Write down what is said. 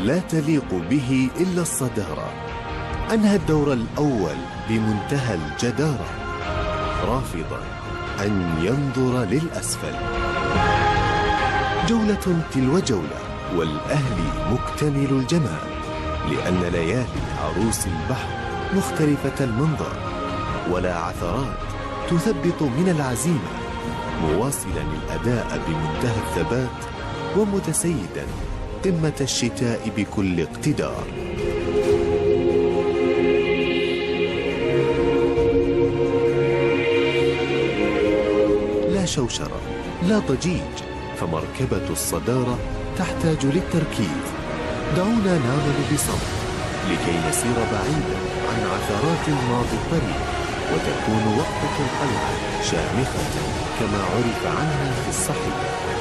لا تليق به إلا الصدارة. أنهى الدور الأول بمنتهى الجدارة، رافضا أن ينظر للأسفل. جولة تلو جولة، والأهلي مكتمل الجمال، لأن ليالي عروس البحر مختلفة المنظر، ولا عثرات تثبط من العزيمة، مواصلا الأداء بمنتهى الثبات، ومتسيدا قمة الشتاء بكل اقتدار. لا شوشرة، لا ضجيج، فمركبة الصدارة تحتاج للتركيز. دعونا نعمل بصمت لكي نسير بعيدا عن عثرات الماضي الطريق، وتكون وقفة القلعة شامخة كما عرف عنها في الصحيح.